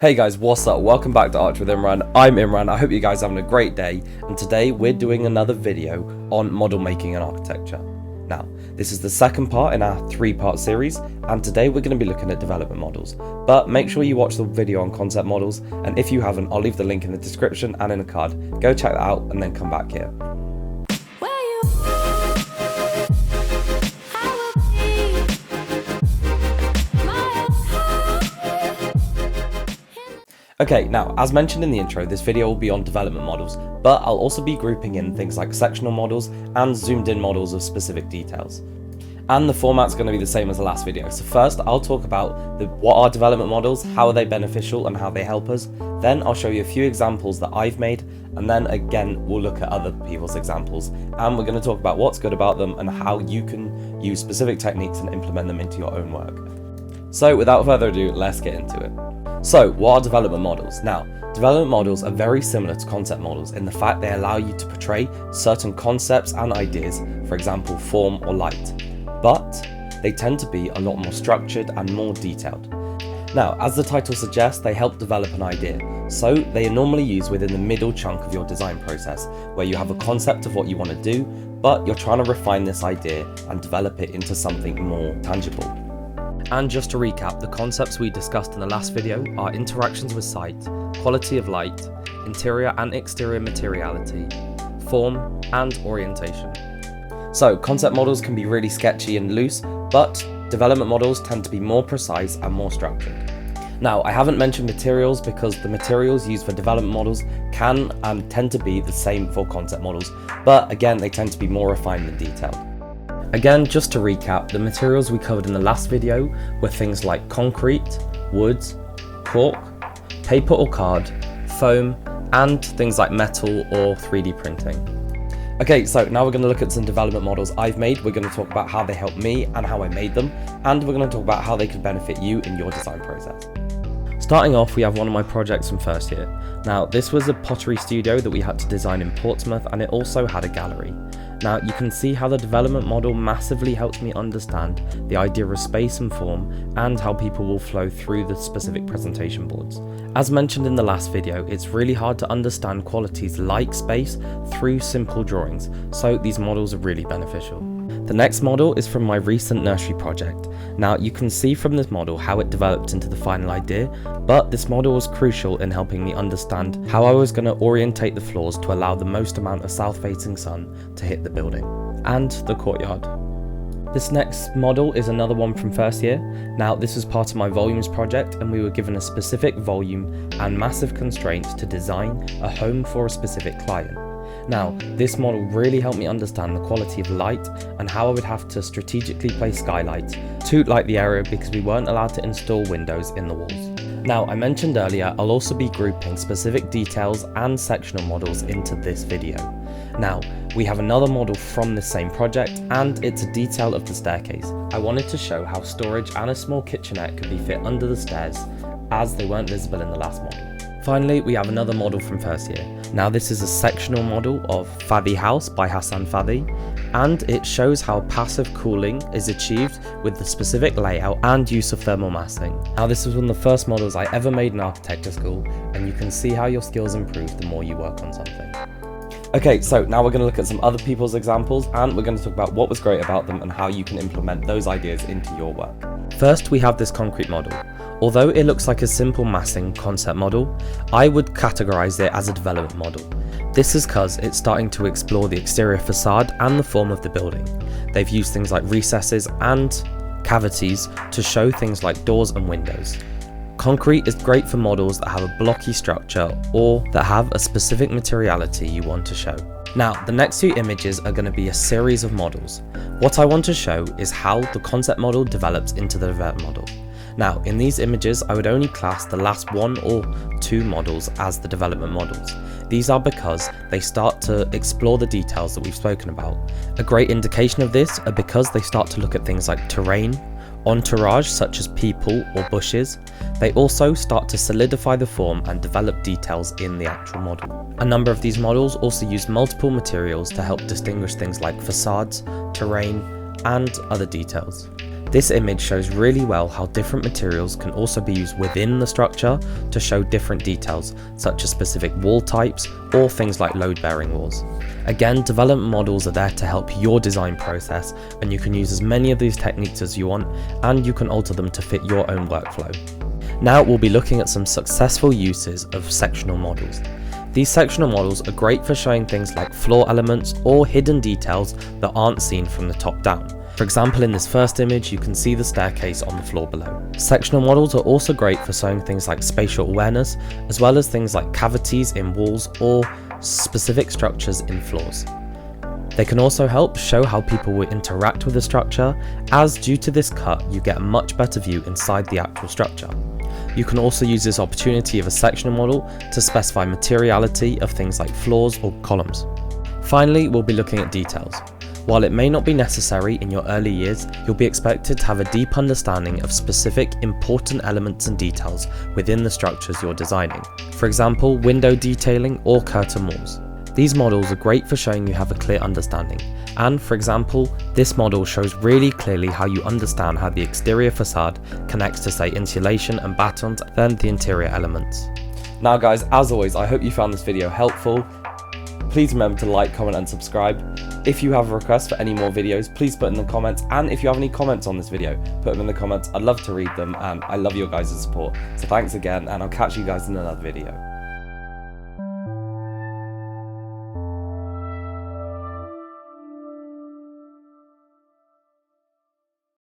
Hey guys, what's up? Welcome back to Arch with Imran. I'm Imran. I hope you guys are having a great day, and today we're doing another video on model making and architecture. Now, this is the second part in our 3-part series, and today we're going to be looking at development models. But make sure you watch the video on concept models, and if you haven't, I'll leave the link in the description and in a card. Go check that out and then come back here. Okay, now, as mentioned in the intro, this video will be on development models, but I'll also be grouping in things like sectional models and zoomed in models of specific details. And the format's going to be the same as the last video. So first, I'll talk about what are development models, how are they beneficial and how they help us. Then I'll show you a few examples that I've made, and then again, we'll look at other people's examples. And we're going to talk about what's good about them and how you can use specific techniques and implement them into your own work. So without further ado, let's get into it. So, what are development models? Now, development models are very similar to concept models in the fact they allow you to portray certain concepts and ideas, for example, form or light, but they tend to be a lot more structured and more detailed. Now, as the title suggests, they help develop an idea, so they are normally used within the middle chunk of your design process, where you have a concept of what you want to do, but you're trying to refine this idea and develop it into something more tangible. And just to recap, the concepts we discussed in the last video are interactions with sight, quality of light, interior and exterior materiality, form, and orientation. So, concept models can be really sketchy and loose, but development models tend to be more precise and more structured. Now, I haven't mentioned materials because the materials used for development models can and tend to be the same for concept models, but again, they tend to be more refined and detailed. Again, just to recap, the materials we covered in the last video were things like concrete, wood, cork, paper or card, foam, and things like metal or 3D printing. Okay, so now we're going to look at some development models I've made. We're going to talk about how they helped me and how I made them, and we're going to talk about how they could benefit you in your design process. Starting off, we have one of my projects from first year. Now, this was a pottery studio that we had to design in Portsmouth, and it also had a gallery. Now, you can see how the development model massively helps me understand the idea of space and form and how people will flow through the specific presentation boards. As mentioned in the last video, it's really hard to understand qualities like space through simple drawings, so these models are really beneficial. The next model is from my recent nursery project. Now, you can see from this model how it developed into the final idea, but this model was crucial in helping me understand how I was going to orientate the floors to allow the most amount of south-facing sun to hit the building and the courtyard. This next model is another one from first year. Now, this was part of my volumes project, and we were given a specific volume and massive constraints to design a home for a specific client. Now, this model really helped me understand the quality of light and how I would have to strategically place skylights to light the area because we weren't allowed to install windows in the walls. Now, I mentioned earlier, I'll also be grouping specific details and sectional models into this video. Now, we have another model from the same project, and it's a detail of the staircase. I wanted to show how storage and a small kitchenette could be fit under the stairs, as they weren't visible in the last model. Finally, we have another model from first year. Now, this is a sectional model of Fadi House by Hassan Fadi, and it shows how passive cooling is achieved with the specific layout and use of thermal massing. Now, this was one of the first models I ever made in architecture school, and you can see how your skills improve the more you work on something. Okay, so now we're going to look at some other people's examples, and we're going to talk about what was great about them and how you can implement those ideas into your work. First, we have this concrete model. Although it looks like a simple massing concept model, I would categorize it as a development model. This is because it's starting to explore the exterior facade and the form of the building. They've used things like recesses and cavities to show things like doors and windows. Concrete is great for models that have a blocky structure or that have a specific materiality you want to show. Now, the next two images are going to be a series of models. What I want to show is how the concept model develops into the development model. Now, in these images, I would only class the last 1 or 2 models as the development models. These are because they start to explore the details that we've spoken about. A great indication of this are because they start to look at things like terrain, entourage such as people or bushes. They also start to solidify the form and develop details in the actual model. A number of these models also use multiple materials to help distinguish things like facades, terrain, and other details. This image shows really well how different materials can also be used within the structure to show different details, such as specific wall types or things like load-bearing walls. Again, development models are there to help your design process, and you can use as many of these techniques as you want, and you can alter them to fit your own workflow. Now we'll be looking at some successful uses of sectional models. These sectional models are great for showing things like floor elements or hidden details that aren't seen from the top down. For example, in this first image, you can see the staircase on the floor below. Sectional models are also great for showing things like spatial awareness, as well as things like cavities in walls or specific structures in floors. They can also help show how people will interact with the structure, as due to this cut, you get a much better view inside the actual structure. You can also use this opportunity of a sectional model to specify materiality of things like floors or columns. Finally, we'll be looking at details. While it may not be necessary in your early years, you'll be expected to have a deep understanding of specific important elements and details within the structures you're designing. For example, window detailing or curtain walls. These models are great for showing you have a clear understanding. And for example, this model shows really clearly how you understand how the exterior facade connects to, say, insulation and battens, then the interior elements. Now guys, as always, I hope you found this video helpful. Please remember to like, comment and subscribe. If you have a request for any more videos, please put in the comments, and if you have any comments on this video, put them in the comments. I'd love to read them, and I love your guys' support. So thanks again, and I'll catch you guys in another video.